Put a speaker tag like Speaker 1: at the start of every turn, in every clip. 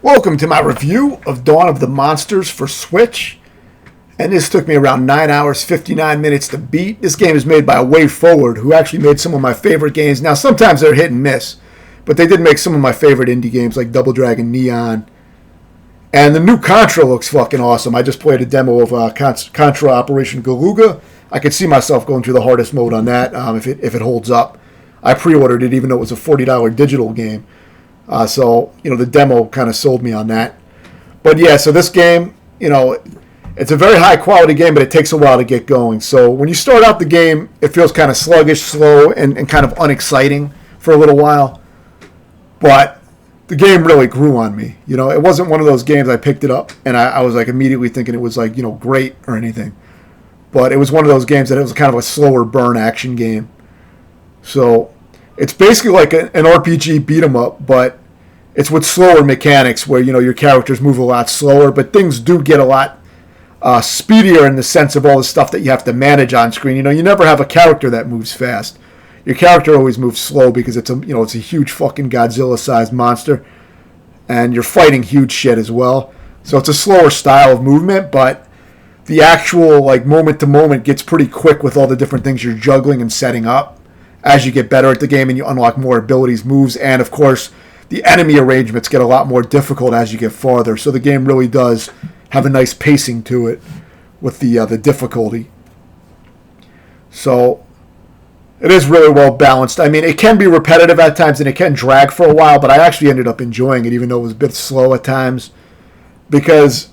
Speaker 1: Welcome to my review of Dawn of the Monsters for Switch. And this took me around 9 hours, 59 minutes to beat. This game is made by WayForward, who actually made some of my favorite games. Now, sometimes they're hit and miss, but they did make some of my favorite indie games like Double Dragon Neon. And the new Contra looks fucking awesome. I just played a demo of Contra Operation Galuga. I could see myself going through the hardest mode on that if it holds up. I pre-ordered it even though it was a $40 digital game. So the demo kind of sold me on that. But yeah, so this game, it's a very high quality game, but it takes a while to get going. So when you start out the game, it feels kind of sluggish, slow, and kind of unexciting for a little while. But the game really grew on me. It wasn't one of those games I picked it up and I was like immediately thinking it was like, great or anything. But it was one of those games that it was kind of a slower burn action game. So it's basically like an RPG beat 'em up, but it's with slower mechanics where, your characters move a lot slower, but things do get a lot speedier in the sense of all the stuff that you have to manage on screen. You never have a character that moves fast. Your character always moves slow because it's a huge fucking Godzilla-sized monster, and you're fighting huge shit as well. So it's a slower style of movement, but the actual moment to moment gets pretty quick with all the different things you're juggling and setting up as you get better at the game and you unlock more abilities, moves, and of course the enemy arrangements get a lot more difficult as you get farther. So the game really does have a nice pacing to it with the difficulty. So it is really well balanced. I mean, it can be repetitive at times and it can drag for a while, but I actually ended up enjoying it even though it was a bit slow at times, because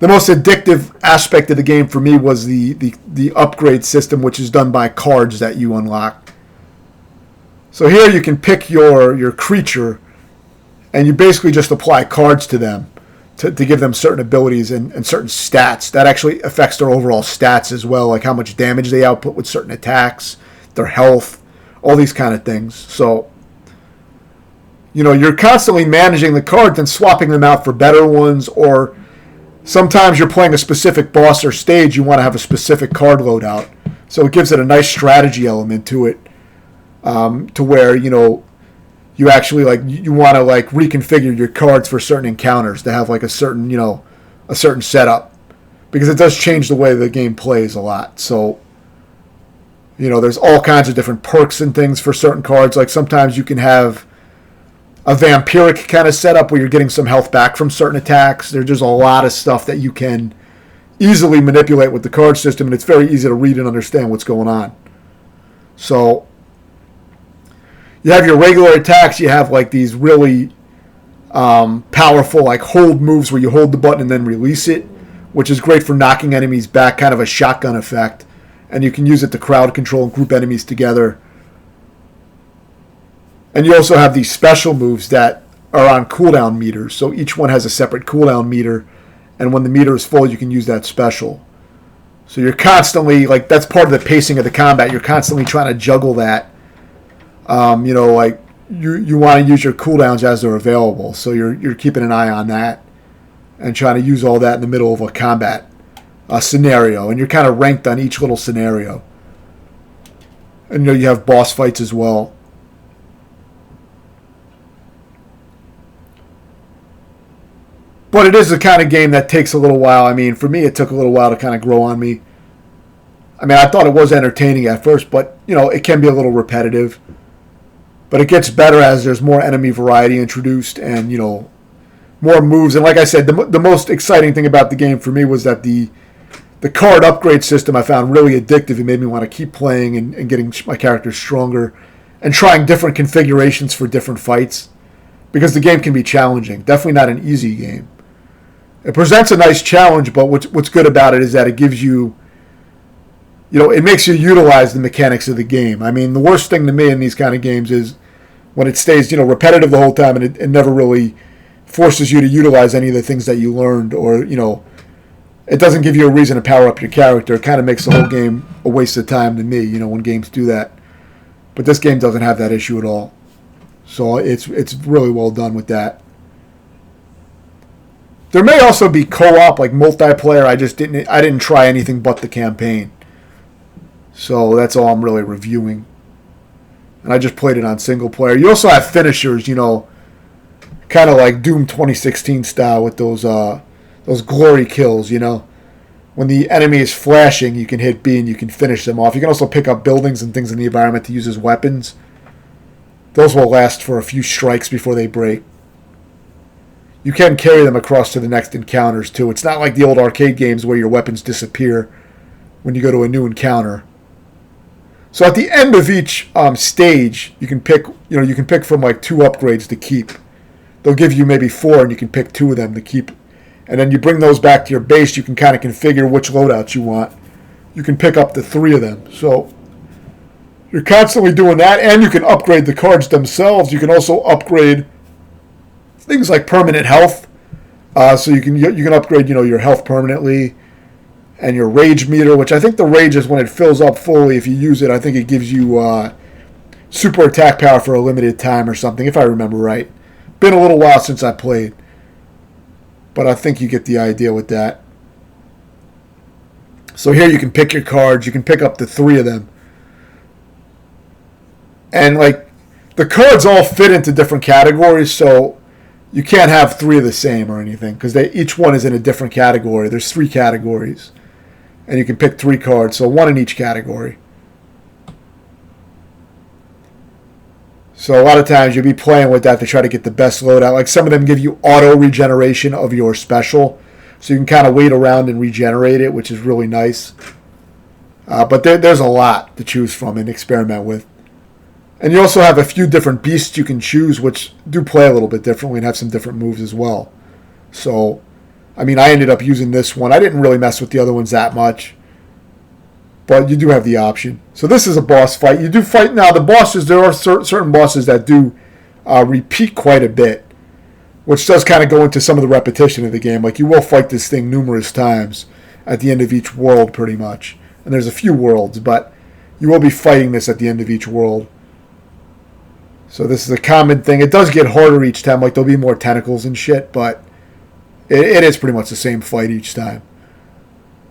Speaker 1: the most addictive aspect of the game for me was the upgrade system, which is done by cards that you unlock. So here you can pick your creature, and you basically just apply cards to them to give them certain abilities and certain stats. That actually affects their overall stats as well, like how much damage they output with certain attacks, their health, all these kind of things. So, you're constantly managing the cards and swapping them out for better ones, or sometimes you're playing a specific boss or stage, you want to have a specific card loadout. So it gives it a nice strategy element to it. To where you actually you want to reconfigure your cards for certain encounters to have a certain a certain setup, because it does change the way the game plays a lot. So there's all kinds of different perks and things for certain cards. Like sometimes you can have a vampiric kind of setup where you're getting some health back from certain attacks. There's just a lot of stuff that you can easily manipulate with the card system, and it's very easy to read and understand what's going on. So you have your regular attacks. You have these really powerful hold moves where you hold the button and then release it, which is great for knocking enemies back, kind of a shotgun effect. And you can use it to crowd control and group enemies together. And you also have these special moves that are on cooldown meters. So each one has a separate cooldown meter, and when the meter is full, you can use that special. So you're constantly that's part of the pacing of the combat. You're constantly trying to juggle that. You want to use your cooldowns as they're available, so you're keeping an eye on that and trying to use all that in the middle of a combat scenario, and you're kind of ranked on each little scenario. And you have boss fights as well. But it is the kind of game that takes a little while. I mean, for me, it took a little while to kind of grow on me. I mean, I thought it was entertaining at first, but it can be a little repetitive. But it gets better as there's more enemy variety introduced and, more moves. And like I said, the most exciting thing about the game for me was that the card upgrade system I found really addictive. It made me want to keep playing and getting my characters stronger and trying different configurations for different fights, because the game can be challenging. Definitely not an easy game. It presents a nice challenge, but what's good about it is that it gives you, it makes you utilize the mechanics of the game. I mean, the worst thing to me in these kind of games is when it stays, repetitive the whole time and it never really forces you to utilize any of the things that you learned, or, it doesn't give you a reason to power up your character. It kind of makes the whole game a waste of time to me, when games do that. But this game doesn't have that issue at all. So it's really well done with that. There may also be co-op, multiplayer. I didn't try anything but the campaign. So that's all I'm really reviewing. And I just played it on single player. You also have finishers, kind of like Doom 2016 style with those glory kills. When the enemy is flashing, you can hit B and you can finish them off. You can also pick up buildings and things in the environment to use as weapons. Those will last for a few strikes before they break. You can carry them across to the next encounters too. It's not like the old arcade games where your weapons disappear when you go to a new encounter. So at the end of each stage, you can pick from like 2 upgrades to keep. They'll give you maybe 4, and you can pick 2 of them to keep. And then you bring those back to your base. You can kind of configure which loadouts you want. You can pick up to 3 of them. So you're constantly doing that, and you can upgrade the cards themselves. You can also upgrade things like permanent health. So you can upgrade your health permanently, and your rage meter, which I think the rage is when it fills up fully. If you use it, I think it gives you super attack power for a limited time or something, if I remember right. Been a little while since I played, but I think you get the idea with that. So here you can pick your cards. You can pick up to 3 of them. And like the cards all fit into different categories, so you can't have 3 of the same or anything because each one is in a different category. There's 3 categories, and you can pick 3 cards, so 1 in each category. So a lot of times you'll be playing with that to try to get the best loadout. Like some of them give you auto regeneration of your special, so you can kind of wait around and regenerate it, which is really nice. But there's a lot to choose from and experiment with. And you also have a few different beasts you can choose, which do play a little bit differently and have some different moves as well. So, I mean, I ended up using this one. I didn't really mess with the other ones that much, but you do have the option. So this is a boss fight. You do fight now. The bosses, there are certain bosses that do repeat quite a bit, which does kind of go into some of the repetition of the game. Like you will fight this thing numerous times at the end of each world, pretty much. And there's a few worlds, but you will be fighting this at the end of each world. So this is a common thing. It does get harder each time. Like there'll be more tentacles and shit, but it is pretty much the same fight each time.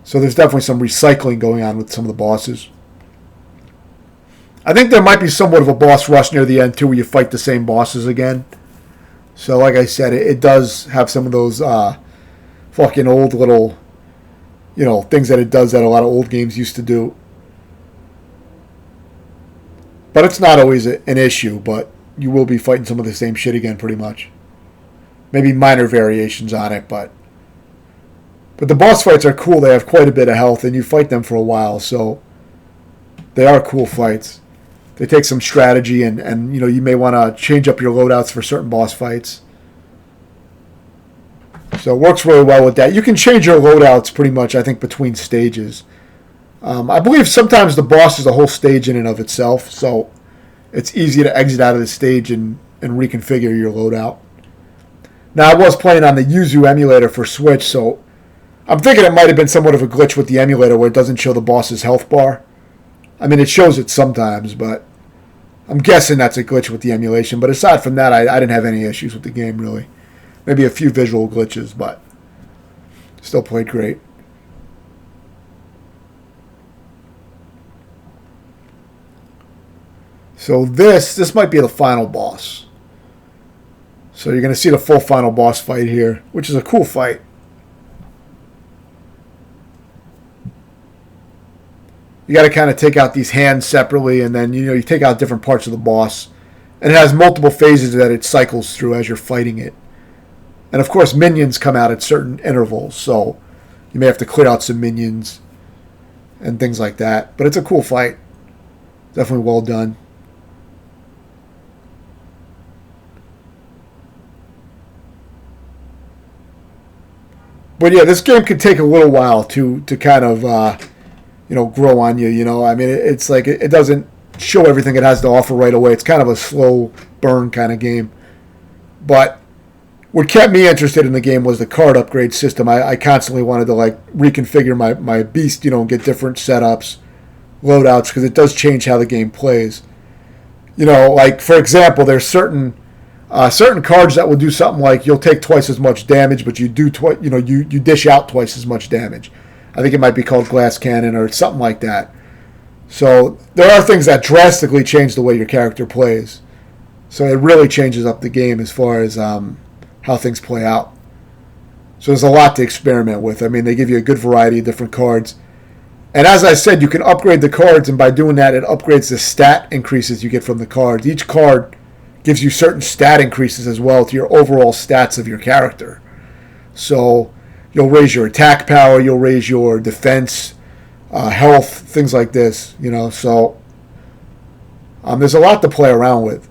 Speaker 1: So there's definitely some recycling going on with some of the bosses. I think there might be somewhat of a boss rush near the end too, where you fight the same bosses again. So like I said, it does have some of those fucking old little, things that it does that a lot of old games used to do. But it's not always an issue, but you will be fighting some of the same shit again pretty much. Maybe minor variations on it, but the boss fights are cool. They have quite a bit of health, and you fight them for a while, so they are cool fights. They take some strategy, and you may want to change up your loadouts for certain boss fights. So it works really well with that. You can change your loadouts pretty much, I think, between stages. I believe sometimes the boss is a whole stage in and of itself, so it's easy to exit out of the stage and reconfigure your loadout. Now, I was playing on the Yuzu emulator for Switch, so I'm thinking it might have been somewhat of a glitch with the emulator where it doesn't show the boss's health bar. I mean, it shows it sometimes, but I'm guessing that's a glitch with the emulation. But aside from that, I didn't have any issues with the game, really. Maybe a few visual glitches, but still played great. So this might be the final boss. So you're going to see the full final boss fight here, which is a cool fight. You got to kind of take out these hands separately, and then you take out different parts of the boss. And it has multiple phases that it cycles through as you're fighting it. And of course, minions come out at certain intervals, so you may have to clear out some minions and things like that. But it's a cool fight. Definitely well done. But yeah, this game could take a little while to kind of grow on you. I mean, it's like it doesn't show everything it has to offer right away. It's kind of a slow burn kind of game. But what kept me interested in the game was the card upgrade system. I constantly wanted to reconfigure my beast, and get different setups, loadouts, because it does change how the game plays. Like for example, there's certain cards that will do something like you'll take twice as much damage, but you dish out twice as much damage. I think it might be called Glass Cannon or something like that. So there are things that drastically change the way your character plays. So it really changes up the game as far as how things play out. So there's a lot to experiment with. I mean, they give you a good variety of different cards. And as I said, you can upgrade the cards, and by doing that, it upgrades the stat increases you get from the cards. Each card gives you certain stat increases as well to your overall stats of your character. So you'll raise your attack power, you'll raise your defense, health, things like this. So there's a lot to play around with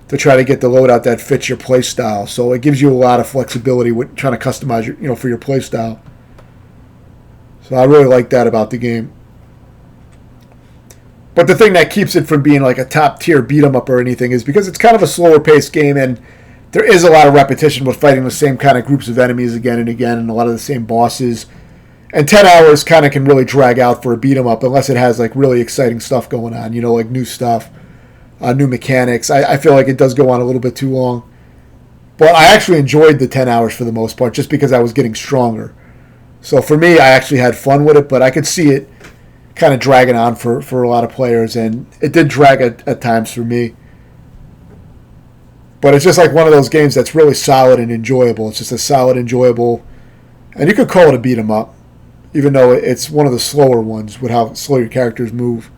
Speaker 1: to try to get the loadout that fits your play style. So it gives you a lot of flexibility with trying to customize for your play style. So I really like that about the game. But the thing that keeps it from being like a top tier beat 'em up or anything is because it's kind of a slower paced game, and there is a lot of repetition with fighting the same kind of groups of enemies again and again, and a lot of the same bosses. And 10 hours kind of can really drag out for a beat 'em up unless it has like really exciting stuff going on, like new stuff. New mechanics. I feel like it does go on a little bit too long. But I actually enjoyed the 10 hours for the most part just because I was getting stronger. So for me, I actually had fun with it, but I could see it kind of dragging on for a lot of players, and it did drag at times for me. But it's just like one of those games that's really solid and enjoyable. It's just a solid, enjoyable, and you could call it a beat 'em up, even though it's one of the slower ones with how slow your characters move.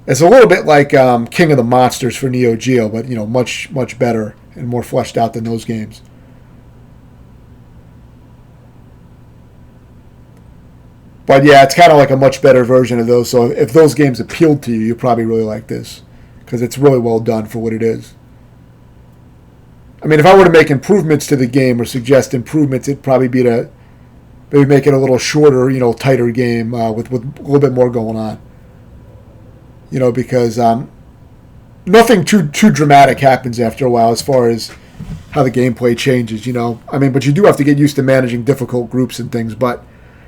Speaker 1: It's a little bit like King of the Monsters for Neo Geo, but much, much better and more fleshed out than those games. But yeah, it's kind of like a much better version of those. So if those games appealed to you, you probably really like this because it's really well done for what it is. I mean, if I were to make improvements to the game or suggest improvements, it'd probably be to maybe make it a little shorter, tighter game with a little bit more going on. Because nothing too dramatic happens after a while as far as how the gameplay changes, I mean, but you do have to get used to managing difficult groups and things, but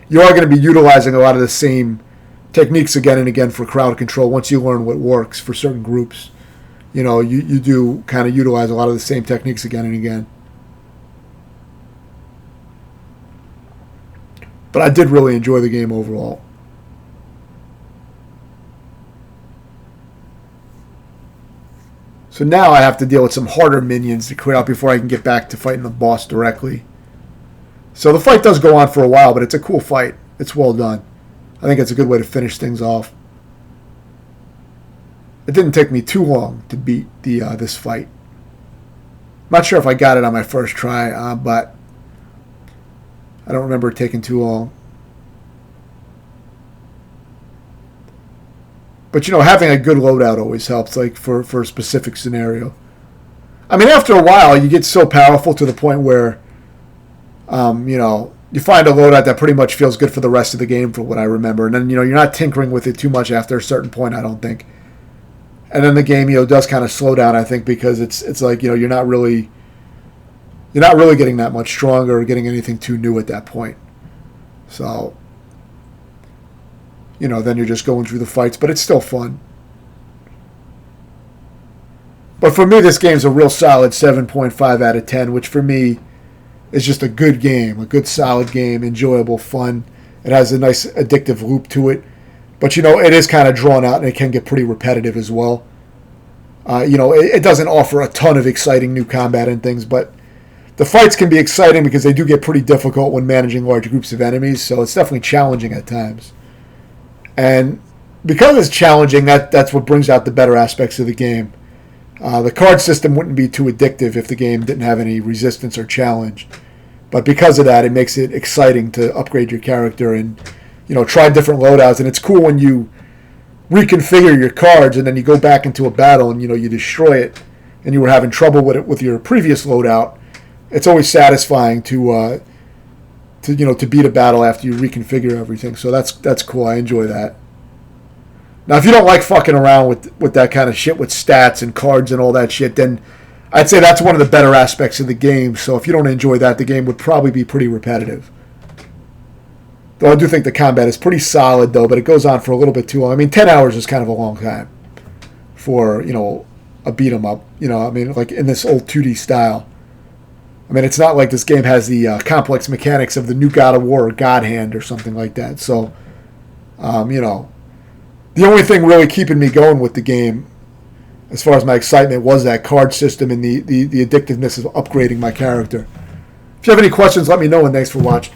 Speaker 1: you are going to be utilizing a lot of the same techniques again and again for crowd control once you learn what works for certain groups. You do kind of utilize a lot of the same techniques again and again. But I did really enjoy the game overall. So now I have to deal with some harder minions to clear out before I can get back to fighting the boss directly. So the fight does go on for a while, but it's a cool fight. It's well done. I think it's a good way to finish things off. It didn't take me too long to beat this fight. I'm not sure if I got it on my first try, but I don't remember it taking too long. But having a good loadout always helps, like for a specific scenario. I mean, after a while, you get so powerful to the point where, you find a loadout that pretty much feels good for the rest of the game, for what I remember. And then, you're not tinkering with it too much after a certain point, I don't think. And then the game, does kind of slow down, I think, because it's like, you're not really getting that much stronger or getting anything too new at that point. So, then you're just going through the fights, but it's still fun. But for me, this game's a real solid 7.5 out of 10, which for me is just a good game, a good solid game, enjoyable, fun. It has a nice addictive loop to it. But, it is kind of drawn out and it can get pretty repetitive as well. It doesn't offer a ton of exciting new combat and things, but the fights can be exciting because they do get pretty difficult when managing large groups of enemies, so it's definitely challenging at times. And because it's challenging, that's what brings out the better aspects of the game. The card system wouldn't be too addictive if the game didn't have any resistance or challenge. But because of that, it makes it exciting to upgrade your character and, try different loadouts. And it's cool when you reconfigure your cards and then you go back into a battle and, you destroy it and you were having trouble with it with your previous loadout. It's always satisfying to beat a battle after you reconfigure everything. So that's cool. I enjoy that. Now, if you don't like fucking around with that kind of shit with stats and cards and all that shit, then I'd say that's one of the better aspects of the game. So if you don't enjoy that, the game would probably be pretty repetitive. Though I do think the combat is pretty solid, though, but it goes on for a little bit too long. I mean, 10 hours is kind of a long time for, a beat 'em up. Like in this old 2D style. I mean, it's not like this game has the complex mechanics of the new God of War or God Hand or something like that. So, the only thing really keeping me going with the game as far as my excitement was that card system and the addictiveness of upgrading my character. If you have any questions, let me know, and thanks for watching.